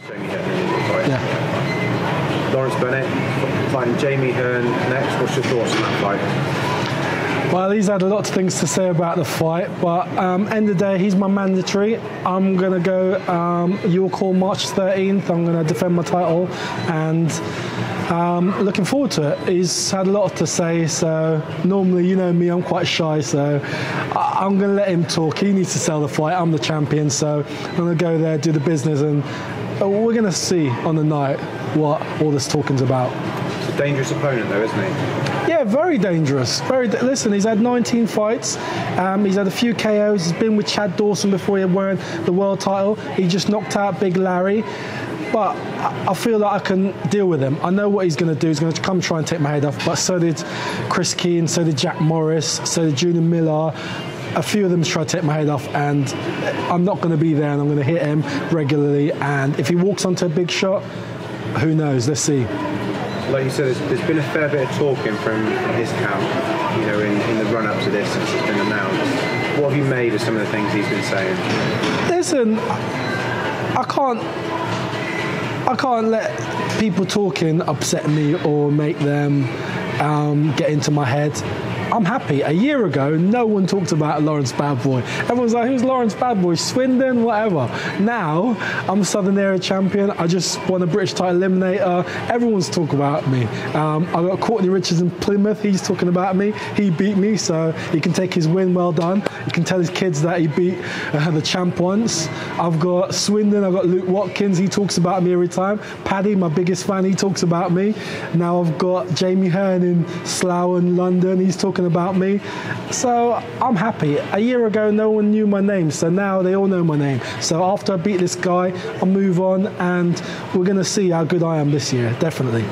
Jamie Hearn, right? Yeah. Lawrence Bennett fighting Jamie Hearn next. What's your thoughts on that fight? Well, he's had a lot of things to say about the fight, but end of the day, he's my mandatory. I'm going to go your call March 13th. I'm going to defend my title, and looking forward to it. He's had a lot to say, so normally, you know me, I'm quite shy, so I'm going to let him talk. He needs to sell the fight. I'm the champion, so I'm going to go there, do the business, and we're going to see on the night what all this talking's about. It's a dangerous opponent, though, isn't he? Yeah, very dangerous. Listen, he's had 19 fights. He's had a few KOs. He's been with Chad Dawson before he won the world title. He just knocked out Big Larry. But I feel that I can deal with him. I know what he's going to do. He's going to come try and take my head off. But so did Chris Keane, so did Jack Morris, so did Julian Miller. A few of them tried to take my head off, and I'm not going to be there, and I'm going to hit him regularly. And if he walks onto a big shot, who knows? Let's see. Like you said, there's been a fair bit of talking from his camp, you know, in the run-up to this since it's been announced. What have you made of some of the things he's been saying? Listen, I can't let people talking upset me or make them get into my head. I'm happy. A year ago, no one talked about Lawrence Bad Boy. Everyone's like, who's Lawrence Bad Boy? Swindon? Whatever. Now, I'm Southern Area champion. I just won a British title eliminator. Everyone's talking about me. I got Courtney Richards in Plymouth. He's talking about me. He beat me, so he can take his win. Well done. He can tell his kids that he beat the champ once. I've got Swindon. I've got Luke Watkins. He talks about me every time. Paddy, my biggest fan, he talks about me. Now I've got Jamie Hearn in Slough and London. He's talking about me. So I'm happy. A year ago, no one knew my name, so now they all know my name. So after I beat this guy, I'll move on, and we're going to see how good I am this year, definitely.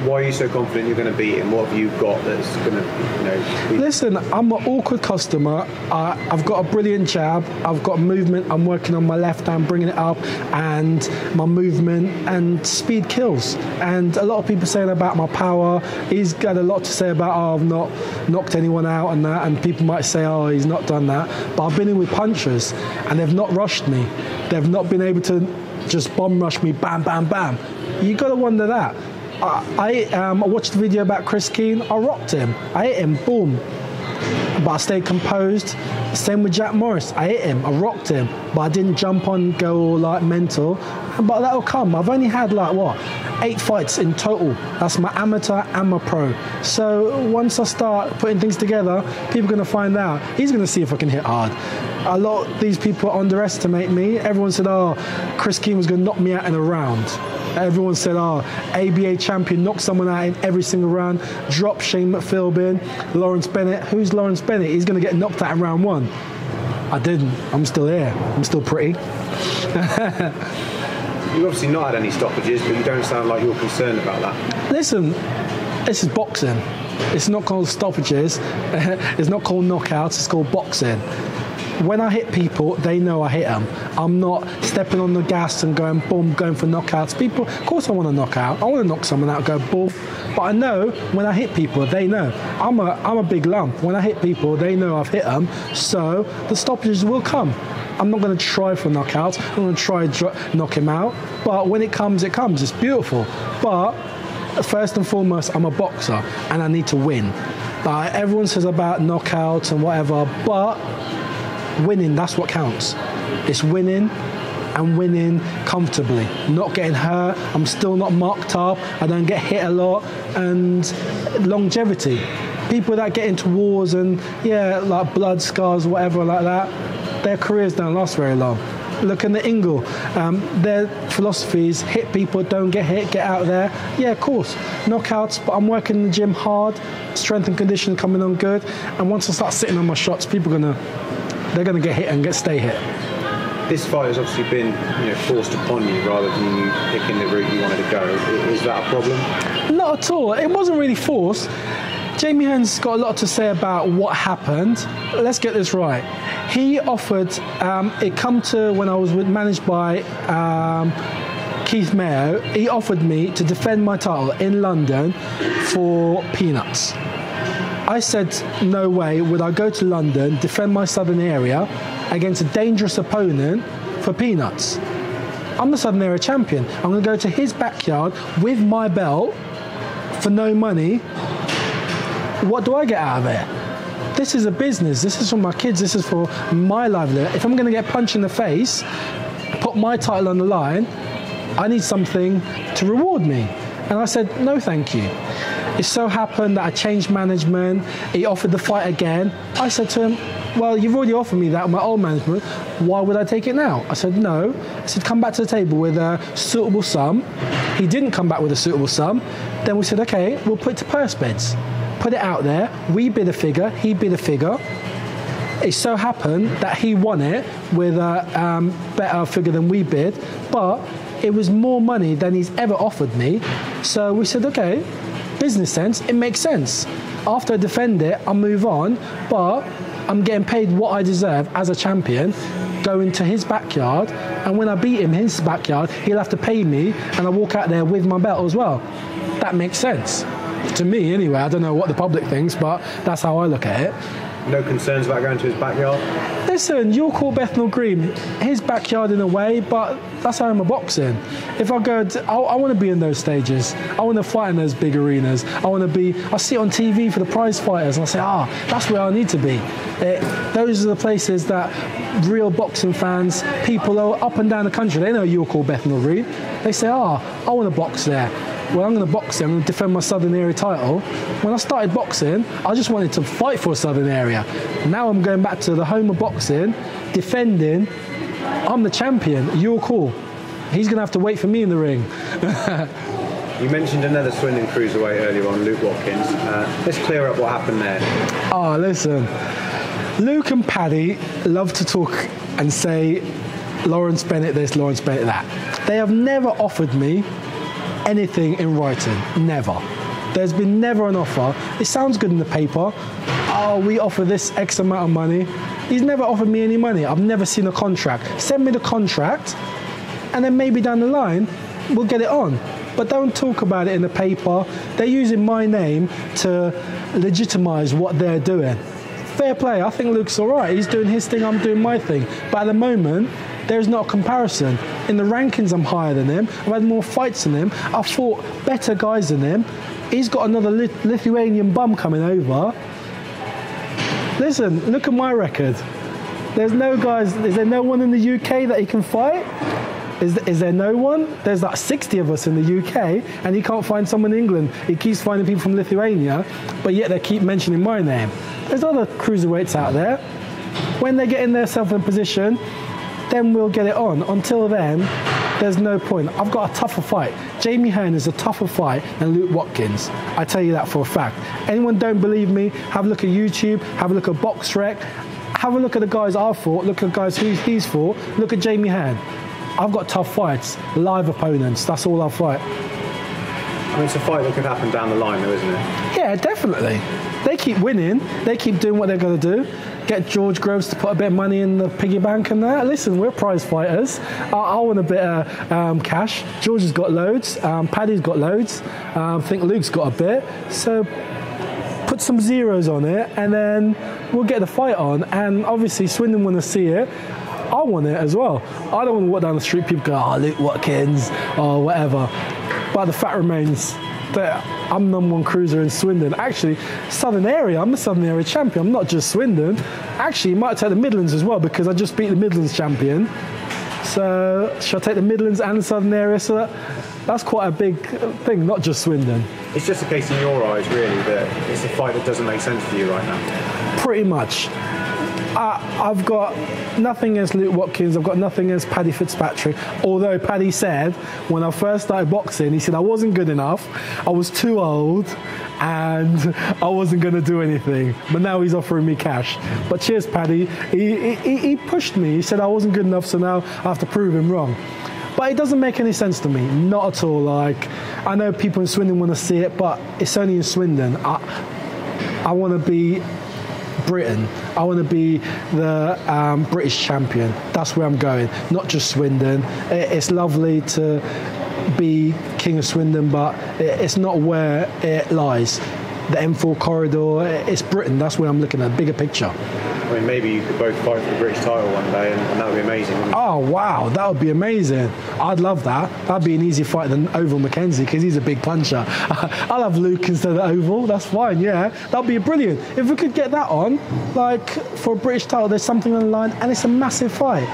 Why are you so confident you're going to beat him? What have you got that's going to, Listen, I'm an awkward customer. I've got a brilliant jab. I've got movement. I'm working on my left hand, bringing it up, and my movement and speed kills. And a lot of people saying about my power. He's got a lot to say about, I've not knocked anyone out and that, and people might say, he's not done that. But I've been in with punchers, and they've not rushed me. They've not been able to just bomb rush me, bam, bam, bam. You got to wonder that. I watched the video about Chris Keane. I rocked him. I hit him, boom. But I stayed composed. Same with Jack Morris. I hit him. I rocked him. But I didn't jump on and go all like mental. But that'll come. I've only had 8 fights in total. That's my amateur and my pro. So once I start putting things together, people are going to find out. He's going to see if I can hit hard. A lot of these people underestimate me. Everyone said, Chris Keane was going to knock me out in a round. Everyone said, ABA champion, knocked someone out in every single round, dropped Shane McPhilbin, Lawrence Bennett. Who's Lawrence Bennett? He's going to get knocked out in round 1. I didn't. I'm still here. I'm still pretty. You've obviously not had any stoppages, but you don't sound like you're concerned about that. Listen, this is boxing. It's not called stoppages. It's not called knockouts. It's called boxing. When I hit people, they know I hit them. I'm not stepping on the gas and going boom, going for knockouts. People, of course I want to knock out. I want to knock someone out and go boom. But I know when I hit people, they know. I'm a big lump. When I hit people, they know I've hit them. So the stoppages will come. I'm not going to try for knockouts. I'm going to try to knock him out. But when it comes, it comes. It's beautiful. But first and foremost, I'm a boxer and I need to win. Everyone says about knockouts and whatever, but winning, that's what counts. It's winning and winning comfortably, not getting hurt. I'm still not marked up. I don't get hit a lot, and longevity. People that get into wars and blood scars, whatever like that, their careers don't last very long. Look at the Ingle. Their philosophy is hit people, don't get hit, get out there. Yeah, of course, knockouts, but I'm working in the gym hard, strength and conditioning coming on good, and once I start sitting on my shots, people they're going to get hit and stay hit. This fight has obviously been forced upon you rather than you picking the route you wanted to go. Is that a problem? Not at all. It wasn't really forced. Jamie Hearn's got a lot to say about what happened. Let's get this right. He offered, it come to when I was managed by Keith Mayo, he offered me to defend my title in London for peanuts. I said, no way would I go to London, defend my southern area against a dangerous opponent for peanuts. I'm the Southern Area champion. I'm going to go to his backyard with my belt for no money. What do I get out of it? This is a business. This is for my kids. This is for my livelihood. If I'm going to get punched in the face, put my title on the line, I need something to reward me. And I said, no, thank you. It so happened that I changed management. He offered the fight again. I said to him, well, you've already offered me that with my old management. Why would I take it now? I said, no. I said, come back to the table with a suitable sum. He didn't come back with a suitable sum. Then we said, okay, we'll put it to purse bids. Put it out there. We bid a figure. He bid a figure. It so happened that he won it with a better figure than we bid. But it was more money than he's ever offered me. So we said, okay, business sense, it makes sense. After I defend it, I'll move on, but I'm getting paid what I deserve as a champion, going to his backyard, and when I beat him in his backyard, he'll have to pay me, and I walk out there with my belt as well. That makes sense. To me, anyway. I don't know what the public thinks, but that's how I look at it. No concerns about going to his backyard? Listen, you'll call Bethnal Green his backyard in a way, but that's how I'm a boxing. If I go, I want to be in those stages. I want to fight in those big arenas. I see it on TV for the prize fighters, and I say, that's where I need to be. Those are the places that real boxing fans, people up and down the country, they know you'll call Bethnal Green. They say, I want to box there. Well, I'm going to box there. I'm going to defend my Southern Area title. When I started boxing, I just wanted to fight for a Southern Area. Now I'm going back to the home of boxing, defending. I'm the champion. You're cool. He's going to have to wait for me in the ring. You mentioned another Swindon cruiserweight earlier on, Luke Watkins. Let's clear up what happened there. Listen. Luke and Paddy love to talk and say, Lawrence Bennett this, Lawrence Bennett that. They have never offered me anything in writing. Never. There's been never an offer. It sounds good in the paper. We offer this X amount of money. He's never offered me any money. I've never seen a contract. Send me the contract, and then maybe down the line, we'll get it on. But don't talk about it in the paper. They're using my name to legitimise what they're doing. Fair play. I think Luke's all right. He's doing his thing, I'm doing my thing. But at the moment, there's not a comparison. In the rankings, I'm higher than him. I've had more fights than him. I've fought better guys than him. He's got another Lithuanian bum coming over. Listen, look at my record. There's no guys. Is there no one in the UK that he can fight? Is there no one? There's like 60 of us in the UK, and he can't find someone in England. He keeps finding people from Lithuania, but yet they keep mentioning my name. There's other cruiserweights out there. When they get in themselves in position, then we'll get it on. Until then, there's no point. I've got a tougher fight. Jamie Hearn is a tougher fight than Luke Watkins. I tell you that for a fact. Anyone don't believe me, have a look at YouTube, have a look at BoxRec, have a look at the guys I've fought, look at the guys he's fought, look at Jamie Hearn. I've got tough fights, live opponents, that's all I fight. I mean, it's a fight that could happen down the line though, isn't it? Yeah, definitely. They keep winning, they keep doing what they're going to do. Get George Groves to put a bit of money in the piggy bank and that. Listen, we're prize fighters. I want a bit of cash. George has got loads. Paddy's got loads. I think Luke's got a bit. So put some zeros on it and then we'll get the fight on. And obviously Swindon want to see it. I want it as well. I don't want to walk down the street, people go, Luke Watkins or whatever. But the fact remains that I'm number one cruiser in Swindon. Actually, Southern Area, I'm the Southern Area champion. I'm not just Swindon. Actually, you might take the Midlands as well because I just beat the Midlands champion. So, shall I take the Midlands and the Southern Area? So that's quite a big thing, not just Swindon. It's just a case in your eyes, really, that it's a fight that doesn't make sense for you right now. Pretty much. I've got nothing against Luke Watkins. I've got nothing against Paddy Fitzpatrick. Although Paddy said, when I first started boxing, he said I wasn't good enough, I was too old, and I wasn't going to do anything. But now he's offering me cash. But cheers, Paddy. He pushed me. He said I wasn't good enough, so now I have to prove him wrong. But it doesn't make any sense to me. Not at all. Like, I know people in Swindon want to see it, but it's only in Swindon. I want to be Britain. I want to be the British champion. That's where I'm going, not just Swindon. It's lovely to be King of Swindon, but it's not where it lies. the M4 corridor. It's Britain. That's where I'm looking at, bigger picture. I mean, maybe you could both fight for the British title one day, and that would be amazing. Wouldn't it? Oh, wow, that would be amazing. I'd love that. That'd be an easier fight than Oval Mackenzie, because he's a big puncher. I'll have Luke instead of Oval. That's fine, yeah. That'd be brilliant. If we could get that on, like, for a British title, there's something on the line, and it's a massive fight.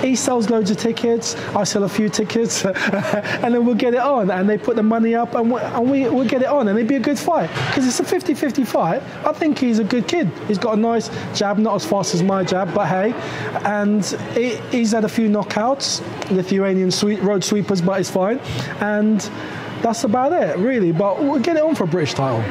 He sells loads of tickets, I sell a few tickets, and then we'll get it on, and they put the money up, and we'll get it on, and it'd be a good fight, because it's a 50-50 fight. I think he's a good kid. He's got a nice jab, not as fast as my jab, but hey, and he's had a few knockouts, Lithuanian road sweepers, but it's fine, and that's about it, really. But we'll get it on for a British title.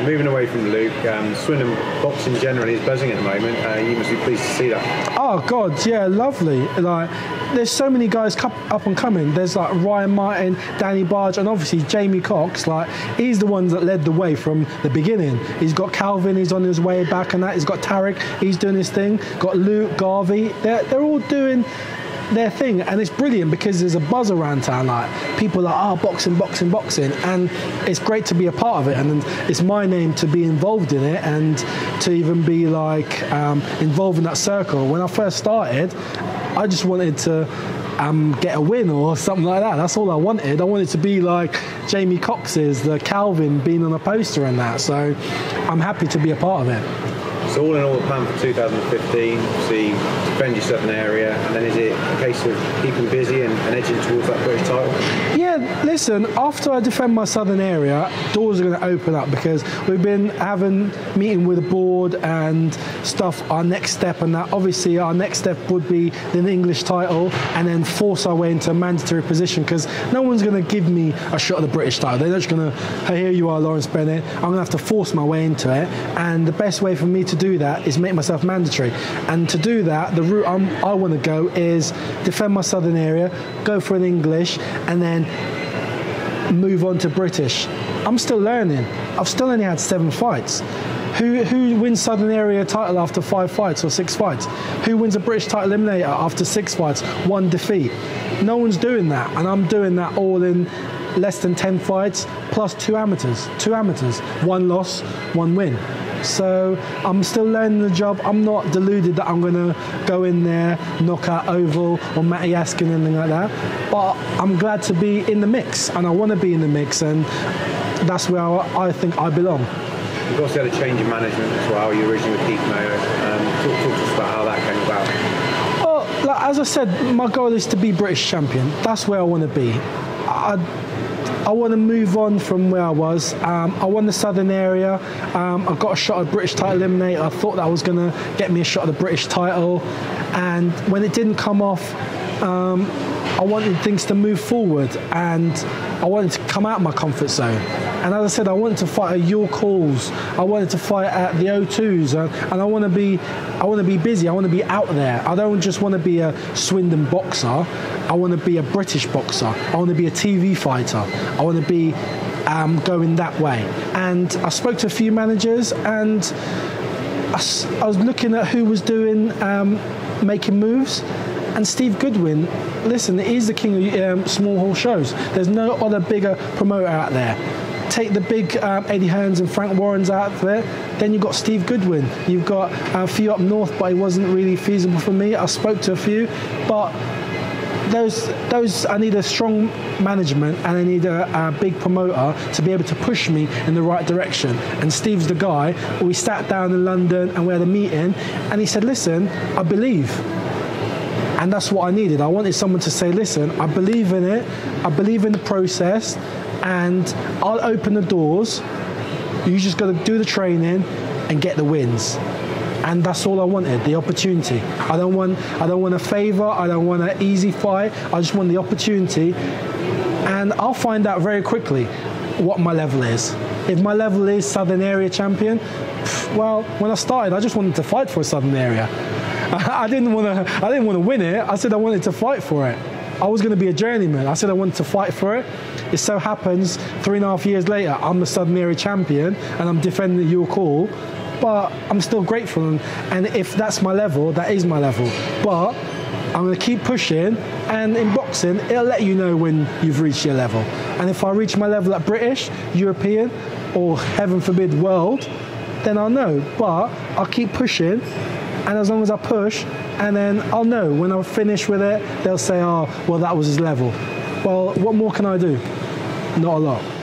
Moving away from Luke, Swindon boxing generally is buzzing at the moment. You must be pleased to see that. Oh God, yeah, lovely. Like, there's so many guys up and coming. There's like Ryan Martin, Danny Barge, and obviously Jamie Cox. Like, he's the one that led the way from the beginning. He's got Calvin, he's on his way back, and that. He's got Tarek, he's doing his thing. Got Luke, Garvey. They're all doing their thing, and it's brilliant because there's a buzz around town. Like, people are boxing, and it's great to be a part of it, and it's my name to be involved in it, and to even be like involved in that circle. When I first started, I just wanted to get a win or something like that. That's all I wanted. I wanted to be like Jamie Cox's, the Calvin being on a poster and that. So I'm happy to be a part of it. So all in all, the plan for 2015, see, defend your southern area, and then is it a case of keeping busy and edging towards that British title? Yeah, listen, after I defend my southern area, doors are going to open up, because we've been having meeting with the board and stuff, our next step, and that obviously our next step would be the English title, and then force our way into a mandatory position, because no one's going to give me a shot at the British title. They're not just going to, hey, here you are, Lawrence Bennett. I'm going to have to force my way into it, and the best way for me to do that is make myself mandatory. And to do that, the route I want to go is defend my southern area, go for an English, and then move on to British. I'm still learning. I've still only had 7 fights. Who wins southern area title after 5 fights or 6 fights? Who wins a British title eliminator after 6 fights, 1 defeat? No one's doing that, and I'm doing that all in less than 10 fights plus 2 amateurs. 1 loss, 1 win. So I'm still learning the job. I'm not deluded that I'm going to go in there, knock out Oval or Matty Askin, anything like that. But I'm glad to be in the mix, and I want to be in the mix, and that's where I think I belong. You've also had a change in management as well. You originally with Keith Mayo. Talk to us about how that came about. Well, like, as I said, my goal is to be British champion. That's where I want to be. I want to move on from where I was. I won the southern area. I got a shot at British title eliminator. I thought that was going to get me a shot at the British title. And when it didn't come off, I wanted things to move forward, and I wanted to come out of my comfort zone. And as I said, I wanted to fight at York Halls. I wanted to fight at the O2s, and I want to be busy. I want to be out there. I don't just want to be a Swindon boxer. I want to be a British boxer. I want to be a TV fighter. I want to be going that way. And I spoke to a few managers, and I was looking at who was doing making moves. And Steve Goodwin, listen, he's the king of small hall shows. There's no other bigger promoter out there. Take the big Eddie Hearns and Frank Warrens out there, then you've got Steve Goodwin. You've got a few up north, but it wasn't really feasible for me. I spoke to a few, but those I need a strong management, and I need a big promoter to be able to push me in the right direction. And Steve's the guy. We sat down in London and we had a meeting, and he said, listen, I believe. And that's what I needed. I wanted someone to say, listen, I believe in it, I believe in the process, and I'll open the doors. You just got to do the training and get the wins. And that's all I wanted, the opportunity. I don't want a favour, I don't want an easy fight, I just want the opportunity. And I'll find out very quickly what my level is. If my level is Southern Area champion, well, when I started, I just wanted to fight for a Southern Area. I didn't want to win it. I said I wanted to fight for it. I was going to be a journeyman. I said I wanted to fight for it. It so happens 3.5 years later, I'm the Southern Area champion, and I'm defending your call. But I'm still grateful, and if that's my level, that is my level. But I'm going to keep pushing, and in boxing, it'll let you know when you've reached your level. And if I reach my level at British, European, or heaven forbid world, then I'll know. But I'll keep pushing, and as long as I push, and then I'll know. When I'm finished with it, they'll say, oh, well, that was his level. Well, what more can I do? Not a lot.